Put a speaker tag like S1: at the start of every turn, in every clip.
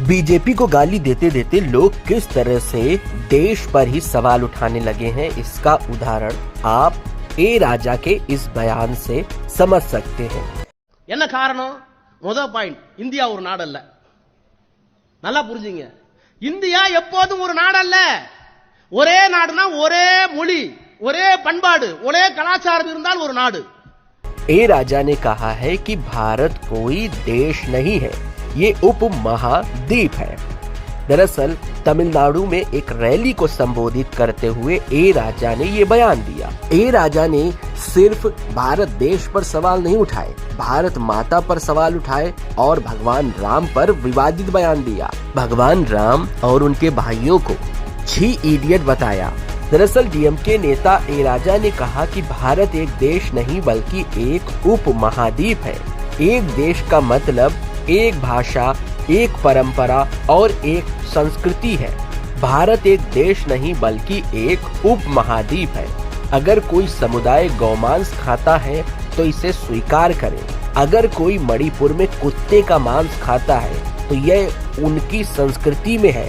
S1: BJP को गाली देते देते लोग किस तरह से देश पर ही सवाल उठाने लगे हैं, इसका उदाहरण आप ए राजा के इस बयान से समझ सकते हैं।
S2: என்ன காரணம்? முதல் பாயிண்ட், இந்தியா ஒரு நாடு அல்ல. நல்லா புரிஞ்சுங்க. இந்தியா எப்போதும் ஒரு நாடு அல்ல. ஒரே நாடுனா ஒரே மொழி, ஒரே பண்பாடு, ஒரே கலாச்சாரம் இருந்தால் ஒரு நாடு.
S1: ए राजा ने कहा है कि भारत कोई देश नहीं है, ये उप महाद्वीप है। दरअसल तमिलनाडु में एक रैली को संबोधित करते हुए ए राजा ने ये बयान दिया। ए राजा ने सिर्फ भारत देश पर सवाल नहीं उठाए, भारत माता पर सवाल उठाए और भगवान राम पर विवादित बयान दिया। भगवान राम और उनके भाइयों को छी इडियट बताया। दरअसल डीएमके नेता ए राजा ने कहा कि भारत एक देश नहीं बल्कि एक उप महाद्वीप है। एक देश का मतलब एक भाषा, एक परंपरा और एक संस्कृति है। भारत एक देश नहीं बल्कि एक उप महाद्वीप है। अगर कोई समुदाय गौमांस खाता है तो इसे स्वीकार करें। अगर कोई मणिपुर में कुत्ते का मांस खाता है तो यह उनकी संस्कृति में है।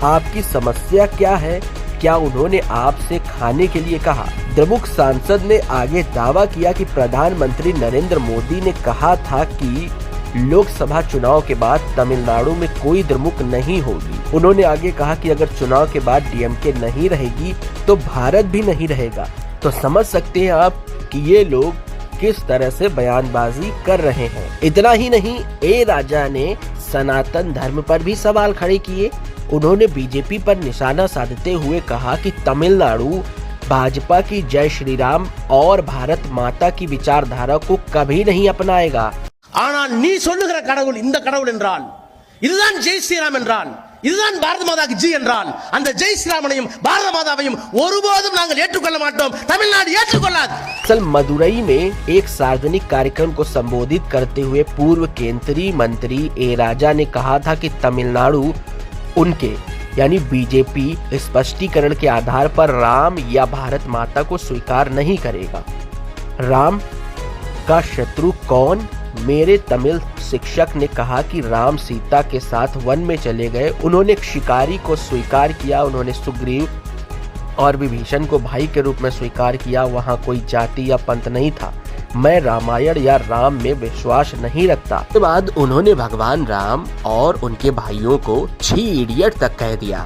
S1: आपकी समस्या क्या है? क्या उन्होंने आपसे खाने के लिए कहा? द्रमुक सांसद ने आगे दावा किया कि प्रधानमंत्री नरेंद्र मोदी ने कहा था कि लोकसभा चुनाव के बाद तमिलनाडु में कोई द्रमुक नहीं होगी। उन्होंने आगे कहा कि अगर चुनाव के बाद डीएमके नहीं रहेगी तो भारत भी नहीं रहेगा। तो समझ सकते हैं आप कि ये लोग किस तरह से बयानबाजी कर रहे हैं। इतना ही नहीं, ए राजा ने सनातन धर्म पर भी सवाल खड़े किए। उन्होंने बीजेपी पर निशाना साधते हुए कहा कि तमिलनाडु भाजपा की जय श्री राम और भारत माता की विचारधारा को कभी नहीं अपनाएगा।
S2: ஆனால் நீ சொல்லுகிற கடவுள் இந்த கடவுள் என்றால், இதுதான் ஜெய் ஸ்ரீராம் என்றால், இதுதான் பாரத மாதாக்கு ஜி என்றால், அந்த ஜெய் ஸ்ரீராமனையும் பாரத மாதாவையும் ஒருபோதும் நாங்கள் ஏற்றுக்கொள்ள மாட்டோம், தமிழ்நாடு ஏற்றுக்கொள்ளாது।
S1: असल मदुरई में एक सार्वजनिक कार्यक्रम को संबोधित करते हुए पूर्व केंद्रीय मंत्री ए राजा ने कहा था कि तमिलनाडु उनके यानी बीजेपी स्पष्टीकरण के आधार पर राम या भारत माता को स्वीकार नहीं करेगा। राम का शत्रु कौन? मेरे तमिल शिक्षक ने कहा कि राम सीता के साथ वन में चले गए, उन्होंने शिकारी को स्वीकार किया, उन्होंने सुग्रीव और विभीषण को भाई के रूप में स्वीकार किया। वहाँ कोई जाति या पंथ नहीं था। मैं रामायण या राम में विश्वास नहीं रखता। के बाद उन्होंने भगवान राम और उनके भाइयों को छी इडियट तक कह दिया।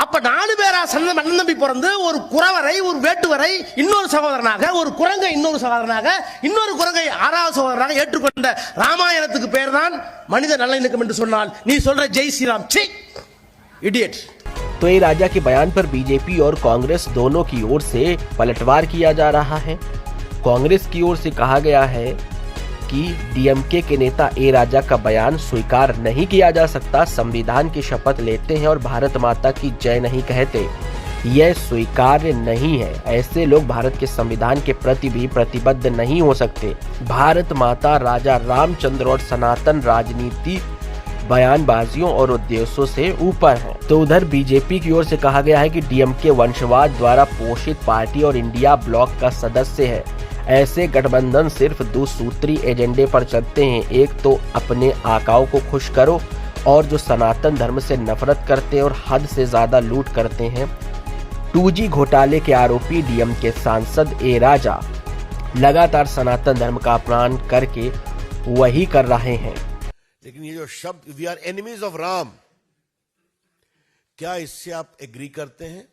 S2: அப்ப நாலு பேரா அண்ணன் தம்பி பிறந்து ஒரு குறவரை, ஒரு வேட்டுவரை இன்னொரு சகோதரனாக, ஒரு குரங்கை இன்னொரு சகோதரனாக, இன்னொரு குரங்கை ஆறாவது சகோதரனாக ஏற்றுக்கொண்ட ராமாயணத்துக்கு பேர் தான் மனித நல்லிணக்கம் என்று சொன்னால் நீ சொல்ற ஜெய் ஸ்ரீராம் சி इडियट।
S1: तो ये राजा के बयान पर बीजेपी और कांग्रेस दोनों की ओर से पलटवार किया जा रहा है। कांग्रेस की ओर से कहा गया है कि डीएमके के नेता ए राजा का बयान स्वीकार नहीं किया जा सकता। संविधान की शपथ लेते हैं और भारत माता की जय नहीं कहते, यह स्वीकार्य नहीं है। ऐसे लोग भारत के संविधान के प्रति भी प्रतिबद्ध नहीं हो सकते। भारत माता, राजा रामचंद्र और सनातन राजनीति बयानबाजियों और उद्देश्यों से ऊपर है। तो उधर बीजेपी की ओर से कहा गया है कि डीएमके वंशवाद द्वारा पोषित पार्टी और इंडिया ब्लॉक का सदस्य है। ऐसे गठबंधन सिर्फ दो सूत्री एजेंडे पर चलते हैं। एक तो अपने आकाओं को खुश करो और जो सनातन धर्म से नफरत करते हैं और हद से ज्यादा लूट करते हैं। 2G घोटाले के आरोपी डीएमके सांसद ए राजा लगातार सनातन धर्म का अपमान करके वही कर रहे हैं।
S3: लेकिन ये जो शब्द we are enemies of Ram, क्या इससे आप एग्री करते हैं?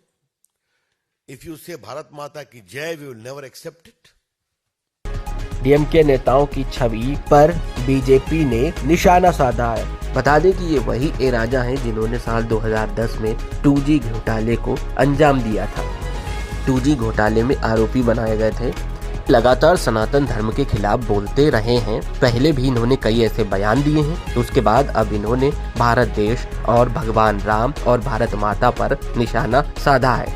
S3: इफ यू से भारत माता की जय, we will never accept it.
S1: DMK नेताओं की छवि पर बीजेपी ने निशाना साधा है। बता दें कि ये वही ए राजा हैं जिन्होंने साल 2010 में 2G घोटाले को अंजाम दिया था। 2G घोटाले में आरोपी बनाए गए थे। लगातार सनातन धर्म के खिलाफ बोलते रहे हैं। पहले भी इन्होंने कई ऐसे बयान दिए हैं। उसके बाद अब इन्होंने भारत देश और भगवान राम और भारत माता पर निशाना साधा है।